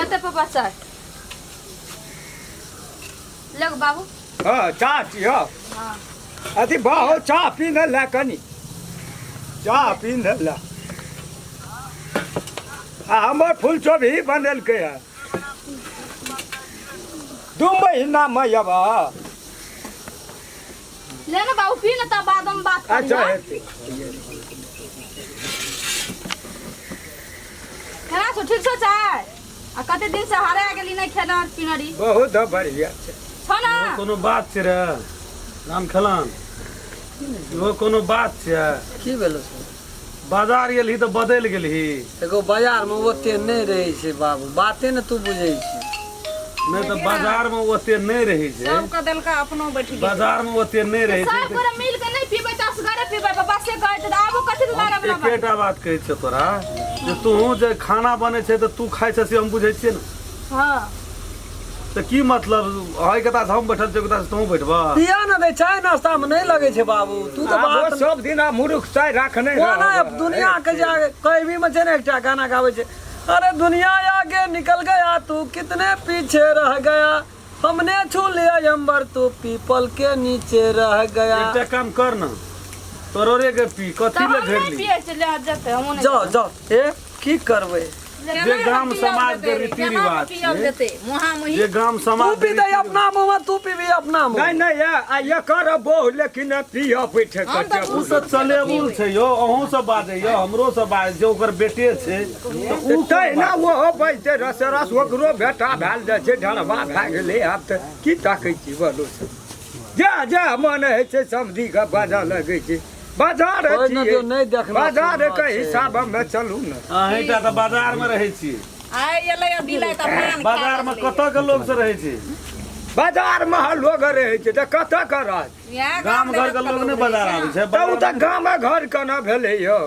लेते पापा चाय लग बाबू हाँ चाह पियो हाँ अति बाहो चाह पीने ला कनी चाह पीने ला हमर फूल चोभी बनल के है 2 महीना में अब ले ना बाबू पी ना तब बाद में बात करी अच्छा खाना छो ठीक छो चाय आ कते दिन से हारे आ गेली नहीं खेला पिनरी बहुत बढ़िया छो ना कोनो बात छै रे राम खलन यो कोनो बात छै की भेलो बाजार गेलही तऽ बदलि गेलही एगो बाजार में ओते नहीं रहे छै बाबू बाते न तू बुझे छी नहीं तऽ बाजार में ओते नहीं रहे छै सब का दिल का अपनो बैठी बाजार में ओते नहीं रहे छै सब पूरा मिल के नहीं पीबे त असगरे पीबे बाबा से कहै त आबो कथि दुबारा बना एकेटा बात कहै छै तोरा जे तू जे खाना बनै छै तऽ तू खाइ छै से हम बुझै छियै ने हां तऽ की मतलब हय कता हम बैठल छै कता तू बैठबा पिया न दे चाय नाश्ता में नहीं लगे छै बाबू तू तो बात सब दिन मुरुख चाय रखने कोना दुनिया के जाके कोई भी में छै ने एकटा गाना गावे छै अरे दुनिया आगे निकल गया तू कितने पीछे रह गया हमने छू लिया अंबर तू पीपल के नीचे रह गया एकटा काम कर न तोरे के पी कथि ले घेर ली पिए चले जते हम नहीं जाओ जाओ ए की करबे जे गाम समाज के रीति रिवाज देते मुहा मुही जे गाम तू समाज पी दे अपना मुंह में तू पीबी अपना मुंह नहीं नहीं आ ये कर बहु लेकिन पियो बैठे उ सब चलेबुल छै यो अहूँ सब बाजे यो हमरो सब बाजे जे ओकर बेटे छै तऽ उ उठै ना वो बैठे रस रस ओकरो बेटा भेल जाइ छै ढड़बा भए गेलै आब तऽ की ताकै छी बोलो जा जा मन होइ छै समधी के बाजा लगै छै बाजार नहीं देखना बाजार के हिसाब में चलू न अहींटा तऽ बाजार में रहै छी आइ एलै बिलै त मान बाजार में कतऽ के लोग से रहै छी बाजार में लोग रहे छै तऽ कतऽ के रहत गाम घर के लोग ने बाजार आबै छै तऽ उ तऽ गाम घर के न भेलै यौ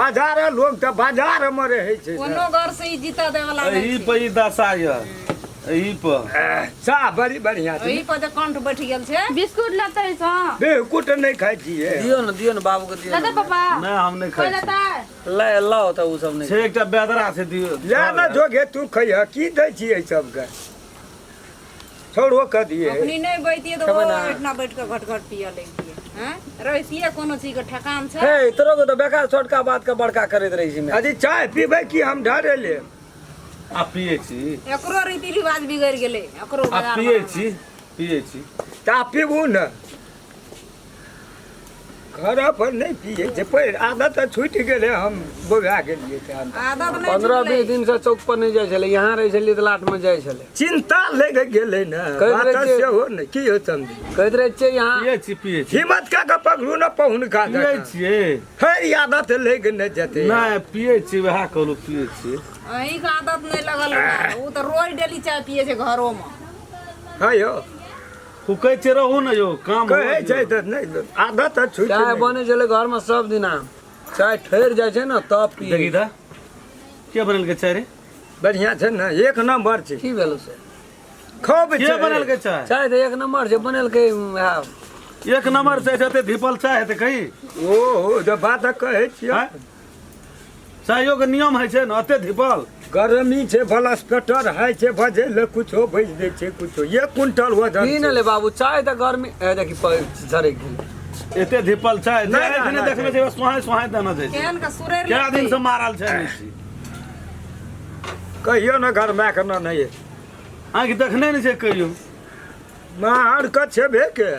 बाजार लोग तऽ बाजार में रहे छै कोनो घर से ई जीता दे वाला एही पे ई दशा य एही पर चाह बड़ी बढ़िया छै एही पर जे कंठ बैठ गेल छै बिस्कुट लेते छ बिस्कुट नहीं खाई छियै दियो न बाबू के दियो लेते पापा नहीं हम नहीं खाई छी। लेते ले लाओ त उ सब नहीं छै एकटा बेदरा छै दियो ले न जोगे तू खइह की दै छियै सबके छोड़ो कर दिए अपनी नहीं बैठिए तो वो इतना बैठ के घट घट पिया लेंगे हैं रहिए कोनो चीज के ठकान छै हे तोरो को तो बेकार छोटका बात के बड़का करैत रही छी मैं अजी चाय पीबै की हम ढारे ले आ पिए छी एकरो रीति रिवाज बिगड़ गेले एकरो आ पिए छी ता पीबू न घर पर नहीं पिए छै पर आदत छूट गेले हम बोगा गेलिए त आदत नहीं 15-20 दिन से चौक पर नहीं जाय छले यहाँ रहे छले त लाट में जाय छले चिंता लग गेले न बात से हो न की हो समझी कहत रहे छे यहाँ पिए छी हिम्मत का पकड़ू न पहुन का पिए छियै है आदत लग न जते नहीं पिए छी वह कहलू पिए छी अही का आदत नहीं लगल उ त रोज डेली चाय पिए छै घरो में है यो कहै छै रहू न यो काम कहे छै त नहीं आदत छूट चाय बने छले घर में सब दिना चाय ठहर जाय छै न तब पी देखी दा के बनल के चाय रे बढ़िया छै न एक नंबर छै की भेलो से खूब के बनल के चाय चाय तो एक नंबर छै बनल के एक नंबर चाय जते धीपल चाय हेतै कही ओ जब बात कहे छियै चायो के नियम है छै न अते धीपल गर्मी छै ब्लस्पेटर है छै बजे ले कुछो भेज दे छै कुछो 1 क्विंटल वजन की न ले बाबू चाय त गर्मी ए देखी झरे गेल एते धीपल चाय नहीं देखले छै सुहाय सुहाय देना छै केहन का सुरेर क्या दिन से मारल छै नहीं कहियो न घर में करना नहीं आंखि देखने नहीं छै कहियो मार के छेबे के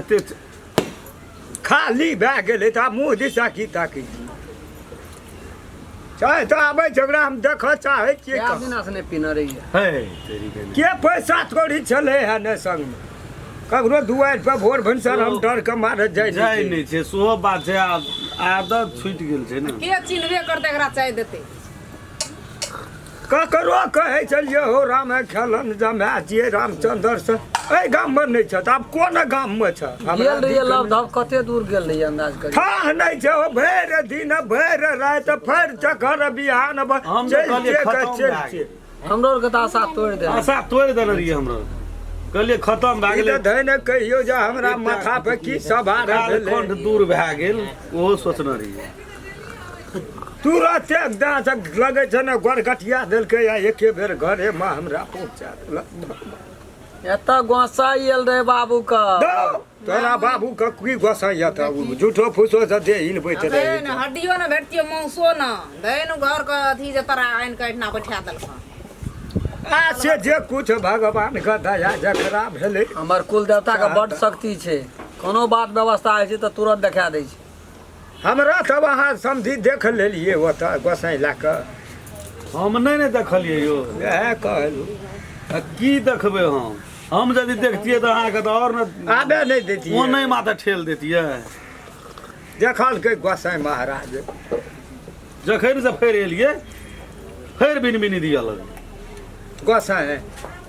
एते खाली भए गेलै त मुंह दिशा की ताकी चाहे तो आबै झगड़ा हम देख चाहे छियै क्या दिन से नहीं पीना रही है है तेरी के के पैसा थोड़ी चले है न संग में ककरो दुआर पर भोर भंसर हम डर के मारे जाय नहीं छै सोहो बात छै आदत छूट गेल छै न के चिन्हबे करते एकरा चाय देते ककरो कहे चलिए हो राम खेलन जमा छियै रामचंद्र से ए गाम में नहीं छ आब कोन गाम में छ गेल रही लव धव कते दूर गेल रही अंदाज करी था नहीं छ भैर दिन भैर रात फर चकर बिहान हम चल कहलिए के खत्म चल भए के हमरो के त आशा तोड़ दे आशा तोड़ देने रहिए हमरा कहलिए खत्म भए गेलै धन कहियो जे हमरा माथा पे की सवार भेलै कंठ दूर भए गेल ओहो सोचने रहिए तुरंत दाँत लगे छै ने गड़गटिया देलकै आ एके बेर घरेमे हमरा पहुँचा देलक एतऽ गोसाई आयल रहे बाबू का तोरा बाबू के की गोसाइया था झूठो फूसो से दे हिलबैत दे रहे न हड्डियो न भेटतियो मांसो न दे न घर के अथी जे तोरा आइन के इतना बैठा देलक आ से जे कुछ भगवान के दया जकरा भेलै हमर कुल देवता के बड शक्ति छै कोनो बात व्यवस्था होइ छै तऽ तुरंत देखा दै छै हमरा सब अहाँ समझी देख लेलियै ओतऽ गोसाई लए कऽ हम नहीं देखलिए यो वएह कहलू आ की देखबे हम यदि देखतिए तो अहाँ के तो और न आबे नहीं वो देतियै नहीं माथा ठेल देतिए देखलकै गोसाई महाराज जखन से फेर एलिए फेर बिन बिनी दिया लग गोसाई